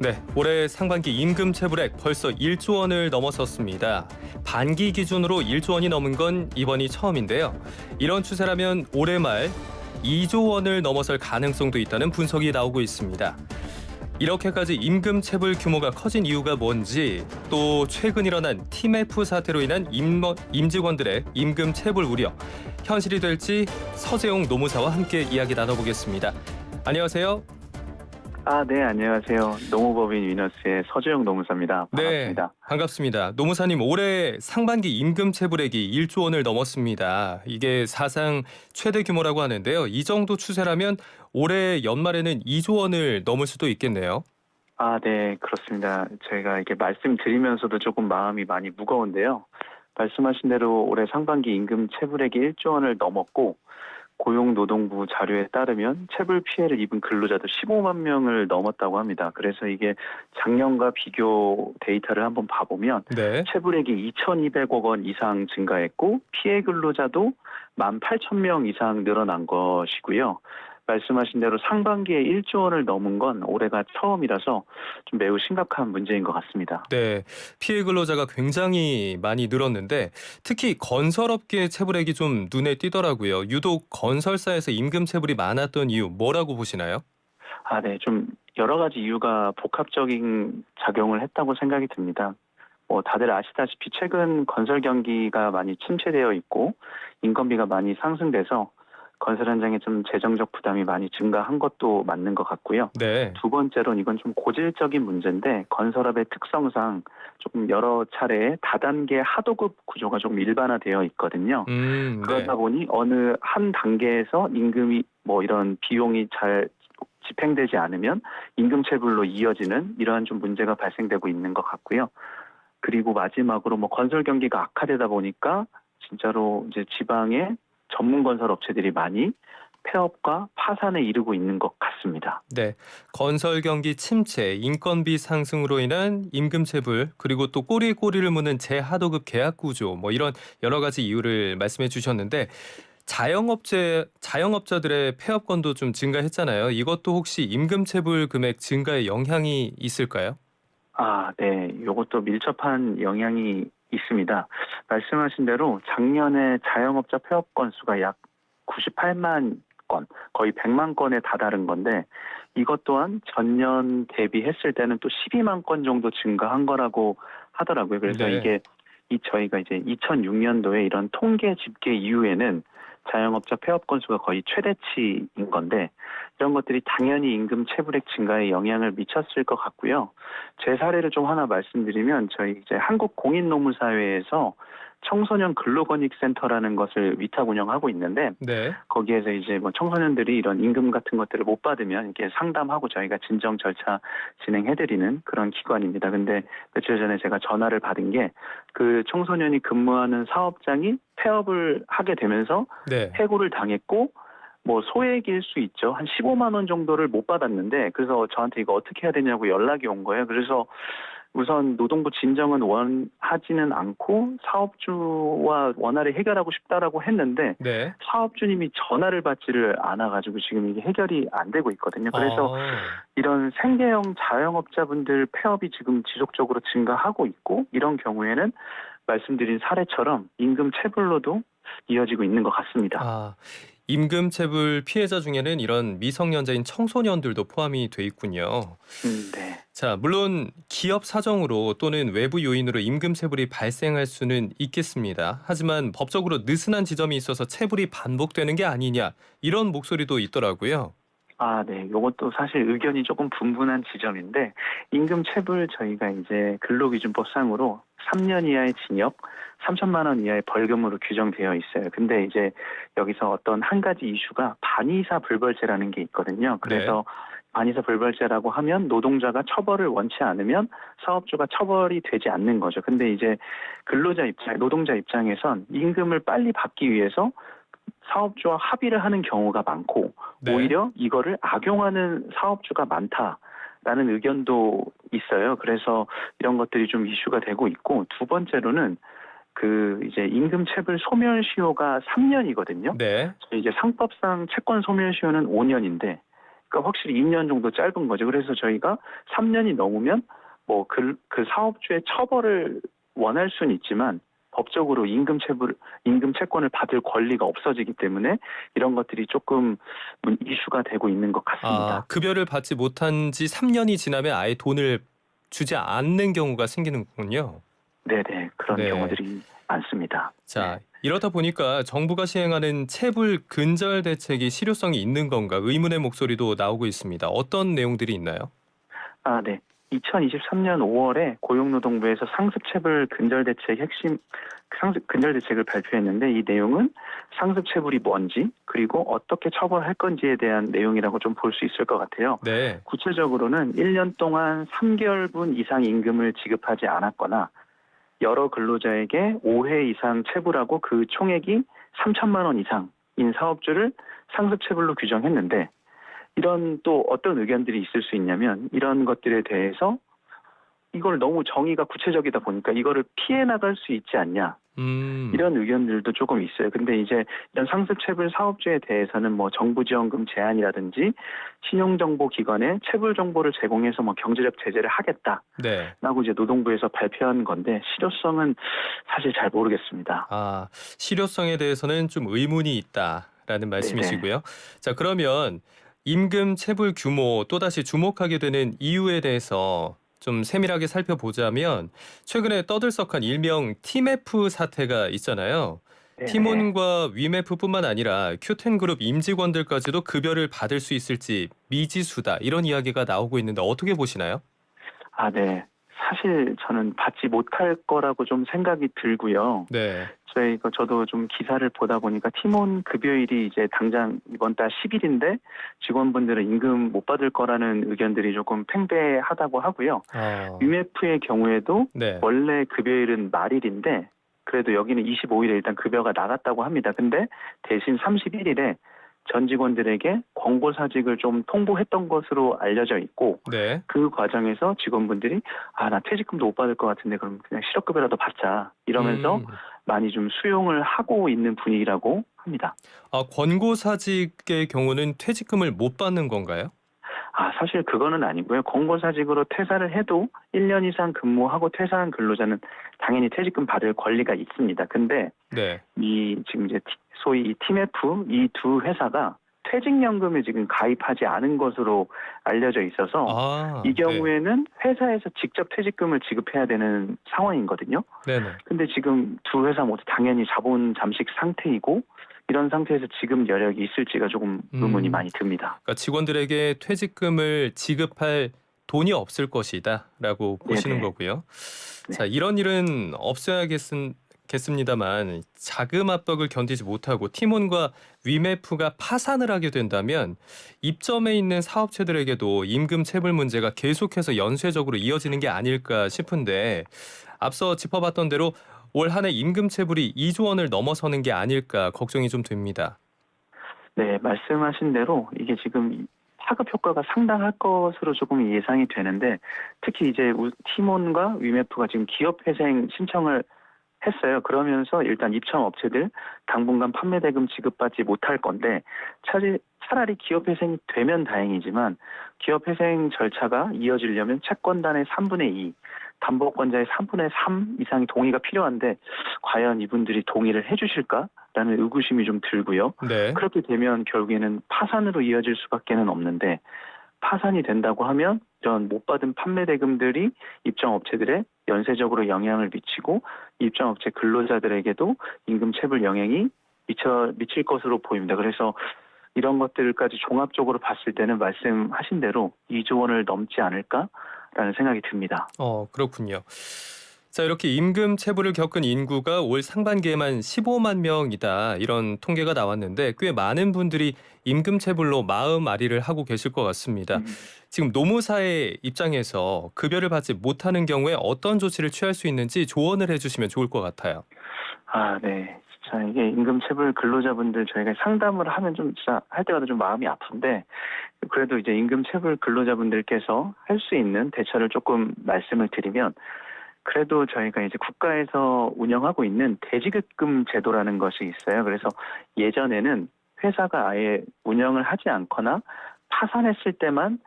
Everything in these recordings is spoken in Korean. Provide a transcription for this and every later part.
네, 올해 상반기 임금 체불액 벌써 1조 원을 넘어섰습니다. 반기 기준으로 1조 원이 넘은 건 이번이 처음인데요. 이런 추세라면 올해 말 2조 원을 넘어설 가능성도 있다는 분석이 나오고 있습니다. 이렇게까지 임금 체불 규모가 커진 이유가 뭔지, 또 최근 일어난 TMF 사태로 인한 임직원들의 임금 체불 우려, 현실이 될지 서재용 노무사와 함께 이야기 나눠보겠습니다. 안녕하세요. 네, 안녕하세요. 노무법인 위너스의 서주영 노무사입니다. 반갑습니다. 네, 반갑습니다. 노무사님, 올해 상반기 임금 체불액이 1조 원을 넘었습니다. 이게 사상 최대 규모라고 하는데요. 이 정도 추세라면 올해 연말에는 2조 원을 넘을 수도 있겠네요. 네, 그렇습니다. 저희가 이렇게 말씀드리면서도 조금 마음이 많이 무거운데요. 말씀하신 대로 올해 상반기 임금 체불액이 1조 원을 넘었고, 고용노동부 자료에 따르면 체불 피해를 입은 근로자도 15만 명을 넘었다고 합니다. 그래서 이게 작년과 비교 데이터를 한번 봐보면 네. 체불액이 2,200억 원 이상 증가했고 피해 근로자도 18,000명 이상 늘어난 것이고요. 말씀하신 대로 상반기에 1조 원을 넘은 건 올해가 처음이라서 좀 매우 심각한 문제인 것 같습니다. 네, 피해 근로자가 굉장히 많이 늘었는데 특히 건설업계 체불액이 좀 눈에 띄더라고요. 유독 건설사에서 임금 체불이 많았던 이유 뭐라고 보시나요? 네, 좀 여러 가지 이유가 복합적인 작용을 했다고 생각이 듭니다. 다들 아시다시피 최근 건설 경기가 많이 침체되어 있고 인건비가 많이 상승돼서 건설 현장에 좀 재정적 부담이 많이 증가한 것도 맞는 것 같고요. 네. 두 번째로는 이건 좀 고질적인 문제인데 건설업의 특성상 조금 여러 차례 다단계 하도급 구조가 좀 일반화되어 있거든요. 그러다 네. 보니 어느 한 단계에서 임금이 이런 비용이 잘 집행되지 않으면 임금 체불로 이어지는 이러한 좀 문제가 발생되고 있는 것 같고요. 그리고 마지막으로 건설 경기가 악화되다 보니까 진짜로 이제 지방에 전문 건설 업체들이 많이 폐업과 파산에 이르고 있는 것 같습니다. 네, 건설 경기 침체, 인건비 상승으로 인한 임금 체불, 그리고 또 꼬리를 무는 재하도급 계약 구조, 이런 여러 가지 이유를 말씀해 주셨는데 자영업자들의 폐업권도 좀 증가했잖아요. 이것도 혹시 임금 체불 금액 증가에 영향이 있을까요? 네. 이것도 밀접한 영향이 있습니다. 말씀하신 대로 작년에 자영업자 폐업 건수가 약 98만 건, 거의 100만 건에 다다른 건데 이것 또한 전년 대비했을 때는 또 12만 건 정도 증가한 거라고 하더라고요. 그래서 네. 이게 저희가 이제 2006년도에 이런 통계 집계 이후에는 자영업자 폐업 건수가 거의 최대치인 건데 이런 것들이 당연히 임금 체불액 증가에 영향을 미쳤을 것 같고요. 제 사례를 좀 하나 말씀드리면 저희 이제 한국공인노무사회에서 청소년 근로권익센터라는 것을 위탁 운영하고 있는데 네. 거기에서 이제 청소년들이 이런 임금 같은 것들을 못 받으면 이렇게 상담하고 저희가 진정 절차 진행해드리는 그런 기관입니다. 근데 며칠 전에 제가 전화를 받은 게 그 청소년이 근무하는 사업장이 폐업을 하게 되면서 네. 해고를 당했고 소액일 수 있죠. 한 15만 원 정도를 못 받았는데 그래서 저한테 이거 어떻게 해야 되냐고 연락이 온 거예요. 그래서 우선 노동부 진정은 원하지는 않고 사업주와 원활히 해결하고 싶다라고 했는데 네. 사업주님이 전화를 받지를 않아가지고 지금 이게 해결이 안 되고 있거든요. 그래서 아. 이런 생계형 자영업자분들 폐업이 지금 지속적으로 증가하고 있고 이런 경우에는 말씀드린 사례처럼 임금 체불로도 이어지고 있는 것 같습니다. 임금 체불 피해자 중에는 이런 미성년자인 청소년들도 포함이 돼 있군요. 네. 자, 물론 기업 사정으로 또는 외부 요인으로 임금 체불이 발생할 수는 있겠습니다. 하지만 법적으로 느슨한 지점이 있어서 체불이 반복되는 게 아니냐, 이런 목소리도 있더라고요. 네. 이것도 사실 의견이 조금 분분한 지점인데 임금 체불 저희가 이제 근로기준법상으로 3년 이하의 징역, 3천만 원 이하의 벌금으로 규정되어 있어요. 근데 이제 여기서 어떤 한 가지 이슈가 반의사 불벌죄라는 게 있거든요. 그래서 반의사 불벌죄라고 하면 노동자가 처벌을 원치 않으면 사업주가 처벌이 되지 않는 거죠. 근데 이제 노동자 입장에선 임금을 빨리 받기 위해서 사업주와 합의를 하는 경우가 많고 네. 오히려 이거를 악용하는 사업주가 많다라는 의견도 있어요. 그래서 이런 것들이 좀 이슈가 되고 있고 두 번째로는 이제 임금 체불 소멸시효가 3년이거든요. 네. 이제 상법상 채권 소멸시효는 5년인데 그러니까 확실히 2년 정도 짧은 거죠. 그래서 저희가 3년이 넘으면 뭐 그 사업주의 처벌을 원할 수는 있지만 법적으로 임금 채권을 받을 권리가 없어지기 때문에 이런 것들이 조금 이슈가 되고 있는 것 같습니다. 급여를 받지 못한 지 3년이 지나면 아예 돈을 주지 않는 경우가 생기는군요. 네네, 그런 네. 경우들이 많습니다. 자, 이러다 보니까 정부가 시행하는 체불 근절 대책이 실효성이 있는 건가 의문의 목소리도 나오고 있습니다. 어떤 내용들이 있나요? 네. 2023년 5월에 고용노동부에서 상습체불 근절대책을 발표했는데 이 내용은 상습체불이 뭔지 그리고 어떻게 처벌할 건지에 대한 내용이라고 좀 볼 수 있을 것 같아요. 네. 구체적으로는 1년 동안 3개월분 이상 임금을 지급하지 않았거나 여러 근로자에게 5회 이상 체불하고 그 총액이 3천만 원 이상인 사업주를 상습체불로 규정했는데 이런 또 어떤 의견들이 있을 수 있냐면 이런 것들에 대해서 이걸 너무 정의가 구체적이다 보니까 이거를 피해 나갈 수 있지 않냐 이런 의견들도 조금 있어요. 근데 이제 이런 상습체불 사업주에 대해서는 뭐 정부 지원금 제한이라든지 신용정보기관에 체불 정보를 제공해서 뭐 경제적 제재를 하겠다라고 네. 이제 노동부에서 발표한 건데 실효성은 사실 잘 모르겠습니다. 실효성에 대해서는 좀 의문이 있다라는 말씀이시고요. 자, 그러면 임금 체불 규모 또다시 주목하게 되는 이유에 대해서 좀 세밀하게 살펴보자면 최근에 떠들썩한 일명 티메프 사태가 있잖아요. 네네. 팀원과 위메프뿐만 아니라 큐텐그룹 임직원들까지도 급여를 받을 수 있을지 미지수다 이런 이야기가 나오고 있는데 어떻게 보시나요? 네. 사실 저는 받지 못할 거라고 좀 생각이 들고요. 네. 저도 좀 기사를 보다 보니까 팀원 급여일이 이제 당장 이번 달 10일인데 직원분들은 임금 못 받을 거라는 의견들이 조금 팽배하다고 하고요. 위메프의 경우에도 네. 원래 급여일은 말일인데 그래도 여기는 25일에 일단 급여가 나갔다고 합니다. 근데 대신 31일에 전 직원들에게 권고사직을 좀 통보했던 것으로 알려져 있고 네. 그 과정에서 직원분들이 나 퇴직금도 못 받을 것 같은데 그럼 그냥 실업급여라도 받자 이러면서 많이 좀 수용을 하고 있는 분위기라고 합니다. 권고사직의 경우는 퇴직금을 못 받는 건가요? 사실 그거는 아니고요. 권고사직으로 퇴사를 해도 1년 이상 근무하고 퇴사한 근로자는 당연히 퇴직금 받을 권리가 있습니다. 근데 네. 지금 이제 소위 이 팀F 이 두 회사가 퇴직연금에 지금 가입하지 않은 것으로 알려져 있어서 이 경우에는 회사에서 직접 퇴직금을 지급해야 되는 상황이거든요. 네네. 근데 지금 두 회사 모두 당연히 자본 잠식 상태이고 이런 상태에서 지급 여력이 있을지가 조금 의문이 많이 듭니다. 그러니까 직원들에게 퇴직금을 지급할 돈이 없을 것이다라고 보시는 거고요. 네. 자, 이런 일은 없어야겠습니다만 자금 압박을 견디지 못하고 팀원과 위메프가 파산을 하게 된다면 입점에 있는 사업체들에게도 임금 체불 문제가 계속해서 연쇄적으로 이어지는 게 아닐까 싶은데 앞서 짚어봤던 대로 올 한 해 임금 체불이 2조 원을 넘어서는 게 아닐까 걱정이 좀 됩니다. 네, 말씀하신 대로 이게 지금 파급 효과가 상당할 것으로 조금 예상이 되는데 특히 이제 팀원과 위메프가 지금 기업회생 신청을 했어요. 그러면서 일단 입점 업체들 당분간 판매 대금 지급받지 못할 건데 차라리 기업회생이 되면 다행이지만 기업회생 절차가 이어지려면 채권단의 3분의 2, 담보권자의 3분의 3 이상의 동의가 필요한데 과연 이분들이 동의를 해주실까라는 의구심이 좀 들고요. 네. 그렇게 되면 결국에는 파산으로 이어질 수밖에는 없는데 파산이 된다고 하면 이런 못 받은 판매 대금들이 입점업체들에 연쇄적으로 영향을 미치고 입점업체 근로자들에게도 임금 체불 영향이 미칠 것으로 보입니다. 그래서 이런 것들까지 종합적으로 봤을 때는 말씀하신 대로 2조 원을 넘지 않을까라는 생각이 듭니다. 그렇군요. 자, 이렇게 임금 체불을 겪은 인구가 올 상반기에만 15만 명이다 이런 통계가 나왔는데 꽤 많은 분들이 임금 체불로 마음 아리를 하고 계실 것 같습니다. 지금 노무사의 입장에서 급여를 받지 못하는 경우에 어떤 조치를 취할 수 있는지 조언을 해주시면 좋을 것 같아요. 네. 자, 이게 임금 체불 근로자분들 저희가 상담을 하면 좀 진짜 할 때마다 좀 마음이 아픈데 그래도 이제 임금 체불 근로자분들께서 할 수 있는 대처를 조금 말씀을 드리면 그래도 저희가 이제 국가에서 운영하고 있는 대지급금 제도라는 것이 있어요. 그래서 예전에는 회사가 아예 운영을 하지 않거나 파산했을 때만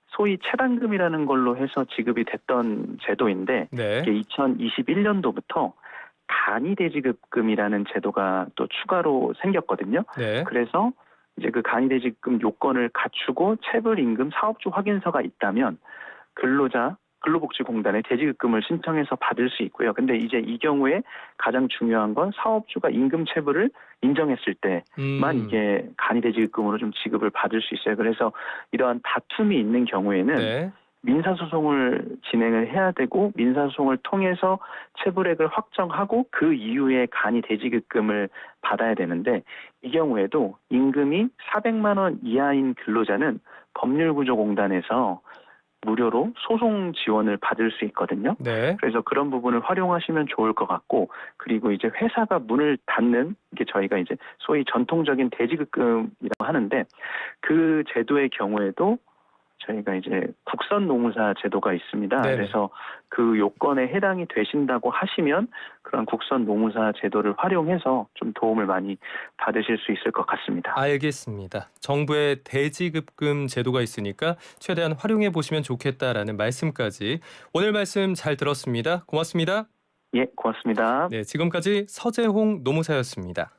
소위 체당금이라는 걸로 해서 지급이 됐던 제도인데 네. 이게 2021년도부터 간이대지급금이라는 제도가 또 추가로 생겼거든요. 네. 그래서 이제 그 간이대지급금 요건을 갖추고 체불임금 사업주 확인서가 있다면 근로복지공단에 대지급금을 신청해서 받을 수 있고요. 근데 이제 이 경우에 가장 중요한 건 사업주가 임금 체불을 인정했을 때만 이게 간이대지급금으로 좀 지급을 받을 수 있어요. 그래서 이러한 다툼이 있는 경우에는 네. 민사소송을 진행을 해야 되고 민사소송을 통해서 체불액을 확정하고 그 이후에 간이대지급금을 받아야 되는데 이 경우에도 임금이 400만 원 이하인 근로자는 법률구조공단에서 무료로 소송 지원을 받을 수 있거든요. 네. 그래서 그런 부분을 활용하시면 좋을 것 같고 그리고 이제 회사가 문을 닫는 게 저희가 이제 소위 전통적인 대지급금이라고 하는데 그 제도의 경우에도 저희가 이제 국선노무사 제도가 있습니다. 네네. 그래서 그 요건에 해당이 되신다고 하시면 그런 국선노무사 제도를 활용해서 좀 도움을 많이 받으실 수 있을 것 같습니다. 알겠습니다. 정부의 대지급금 제도가 있으니까 최대한 활용해 보시면 좋겠다라는 말씀까지 오늘 말씀 잘 들었습니다. 고맙습니다. 예, 고맙습니다. 네, 지금까지 서재홍 노무사였습니다.